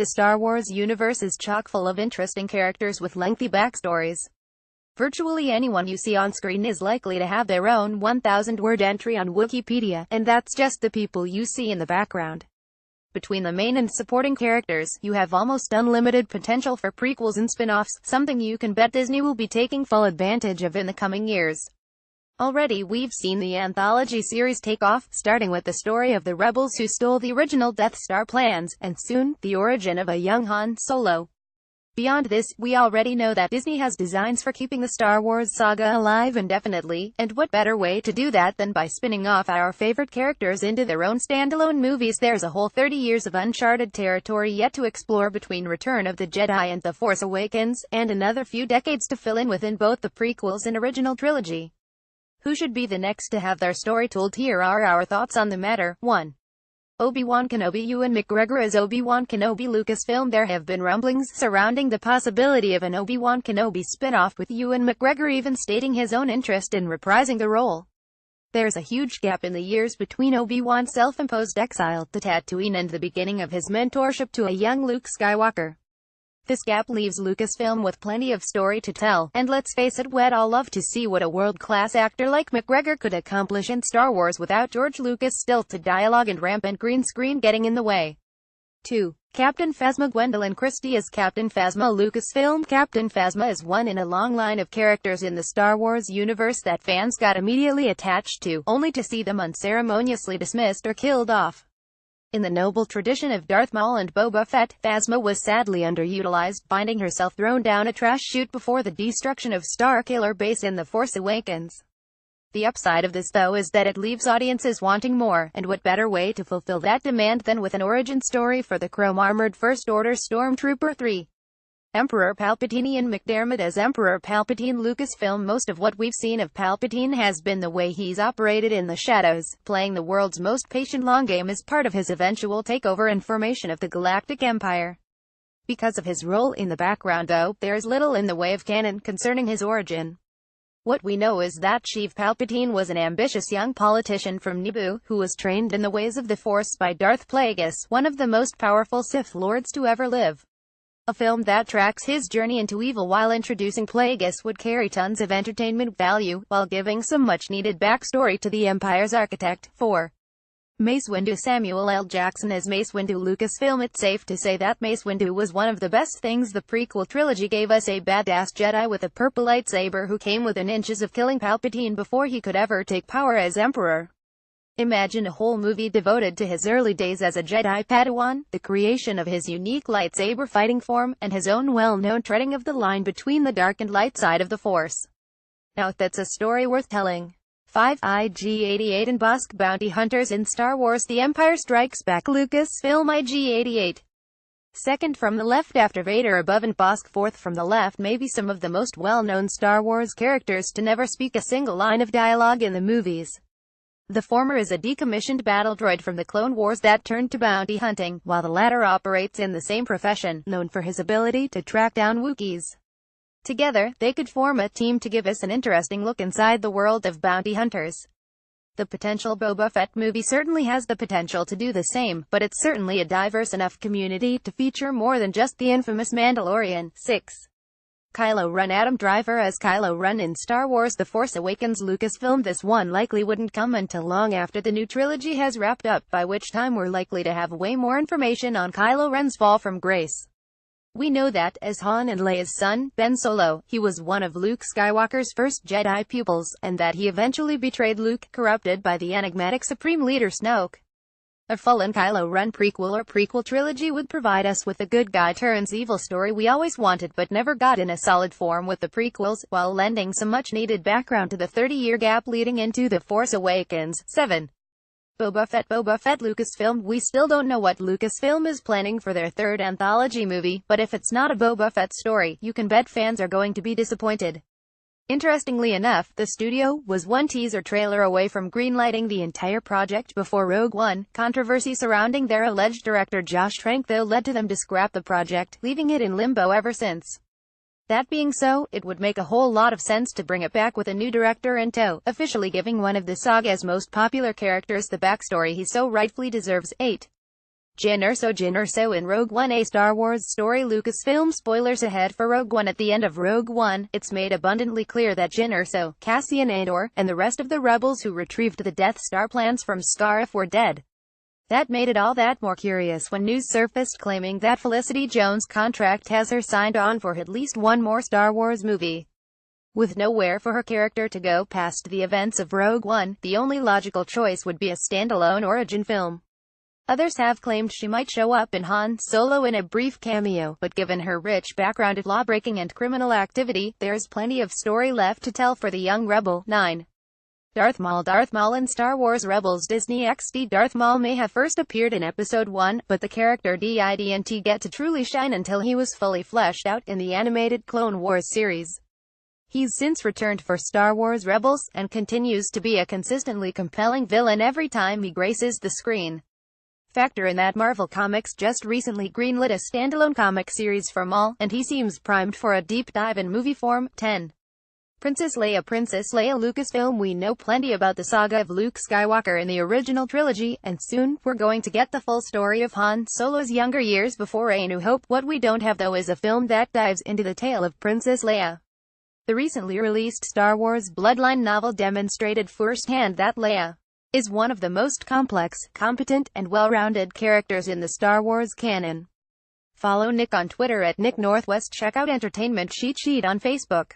The Star Wars universe is chock full of interesting characters with lengthy backstories. Virtually anyone you see on screen is likely to have their own 1,000-word entry on Wikipedia, and that's just the people you see in the background. Between the main and supporting characters, you have almost unlimited potential for prequels and spin-offs, something you can bet Disney will be taking full advantage of in the coming years. Already we've seen the anthology series take off, starting with the story of the rebels who stole the original Death Star plans, and soon, the origin of a young Han Solo. Beyond this, we already know that Disney has designs for keeping the Star Wars saga alive indefinitely, and what better way to do that than by spinning off our favorite characters into their own standalone movies. There's a whole 30 years of uncharted territory yet to explore between Return of the Jedi and The Force Awakens, and another few decades to fill in within both the prequels and original trilogy. Who should be the next to have their story told? Here are our thoughts on the matter. 1. Obi-Wan Kenobi. Ewan McGregor as Obi-Wan Kenobi. Lucasfilm. There have been rumblings surrounding the possibility of an Obi-Wan Kenobi spin-off, with Ewan McGregor even stating his own interest in reprising the role. There's a huge gap in the years between Obi-Wan's self-imposed exile to Tatooine and the beginning of his mentorship to a young Luke Skywalker. This gap leaves Lucasfilm with plenty of story to tell, and let's face it, we'd all love to see what a world-class actor like McGregor could accomplish in Star Wars without George Lucas' stilted dialogue and rampant green screen getting in the way. 2. Captain Phasma. Gwendolyn Christie as Captain Phasma. Lucasfilm. Captain Phasma is one in a long line of characters in the Star Wars universe that fans got immediately attached to, only to see them unceremoniously dismissed or killed off. In the noble tradition of Darth Maul and Boba Fett, Phasma was sadly underutilized, finding herself thrown down a trash chute before the destruction of Starkiller Base in The Force Awakens. The upside of this, though, is that it leaves audiences wanting more, and what better way to fulfill that demand than with an origin story for the chrome-armored First Order Stormtrooper. 3. Emperor Palpatine. Ian McDiarmid as Emperor Palpatine. Lucasfilm. Most of what we've seen of Palpatine has been the way he's operated in the shadows, playing the world's most patient long game as part of his eventual takeover and formation of the Galactic Empire. Because of his role in the background, though, there's little in the way of canon concerning his origin. What we know is that Sheev Palpatine was an ambitious young politician from Naboo, who was trained in the ways of the Force by Darth Plagueis, one of the most powerful Sith Lords to ever live. A film that tracks his journey into evil while introducing Plagueis would carry tons of entertainment value, while giving some much-needed backstory to the Empire's architect. 4. Mace Windu. Samuel L. Jackson as Mace Windu. Lucasfilm. It's safe to say that Mace Windu was one of the best things the prequel trilogy gave us, a badass Jedi with a purple lightsaber who came within inches of killing Palpatine before he could ever take power as Emperor. Imagine a whole movie devoted to his early days as a Jedi Padawan, the creation of his unique lightsaber fighting form, and his own well-known treading of the line between the dark and light side of the Force. Now that's a story worth telling. 5. IG-88 and Bossk. Bounty hunters in Star Wars The Empire Strikes Back. Lucasfilm. IG-88. Second from the left after Vader, above and Bossk fourth from the left, maybe some of the most well-known Star Wars characters to never speak a single line of dialogue in the movies. The former is a decommissioned battle droid from the Clone Wars that turned to bounty hunting, while the latter operates in the same profession, known for his ability to track down Wookiees. Together, they could form a team to give us an interesting look inside the world of bounty hunters. The potential Boba Fett movie certainly has the potential to do the same, but it's certainly a diverse enough community to feature more than just the infamous Mandalorian. 6. Kylo Ren. Adam Driver as Kylo Ren in Star Wars The Force Awakens. Lucasfilm. This one likely wouldn't come until long after the new trilogy has wrapped up, by which time we're likely to have way more information on Kylo Ren's fall from grace. We know that, as Han and Leia's son, Ben Solo, he was one of Luke Skywalker's first Jedi pupils, and that he eventually betrayed Luke, corrupted by the enigmatic Supreme Leader Snoke. A full-on Kylo Ren prequel or prequel trilogy would provide us with the good guy turns evil story we always wanted but never got in a solid form with the prequels, while lending some much-needed background to the 30-year gap leading into The Force Awakens. 7. Boba Fett. Lucasfilm. We still don't know what Lucasfilm is planning for their third anthology movie, but if it's not a Boba Fett story, you can bet fans are going to be disappointed. Interestingly enough, the studio was one teaser trailer away from greenlighting the entire project before Rogue One. Controversy surrounding their alleged director Josh Trank, though, led to them to scrap the project, leaving it in limbo ever since. That being so, it would make a whole lot of sense to bring it back with a new director in tow, officially giving one of the saga's most popular characters the backstory he so rightfully deserves. 8. Jyn Erso in Rogue One, a Star Wars story. Lucasfilm spoilers ahead for Rogue One. At the end of Rogue One, it's made abundantly clear that Jyn Erso, Cassian Andor, and the rest of the rebels who retrieved the Death Star plans from Scarif were dead. That made it all that more curious when news surfaced claiming that Felicity Jones' contract has her signed on for at least one more Star Wars movie. With nowhere for her character to go past the events of Rogue One, the only logical choice would be a standalone origin film. Others have claimed she might show up in Han Solo in a brief cameo, but given her rich background of lawbreaking and criminal activity, there's plenty of story left to tell for the young rebel. 9. Darth Maul in Star Wars Rebels. Disney XD. Darth Maul may have first appeared in Episode 1, but the character didn't get to truly shine until he was fully fleshed out in the animated Clone Wars series. He's since returned for Star Wars Rebels, and continues to be a consistently compelling villain every time he graces the screen. Factor in that Marvel Comics just recently greenlit a standalone comic series for Maul, and he seems primed for a deep dive in movie form. 10. Princess Leia. Lucasfilm. We know plenty about the saga of Luke Skywalker in the original trilogy, and soon, we're going to get the full story of Han Solo's younger years before A New Hope. What we don't have though is a film that dives into the tale of Princess Leia. The recently released Star Wars Bloodline novel demonstrated firsthand that Leia is one of the most complex, competent, and well-rounded characters in the Star Wars canon. Follow Nick on Twitter at Nick Northwest. Check out Entertainment Cheat Sheet on Facebook.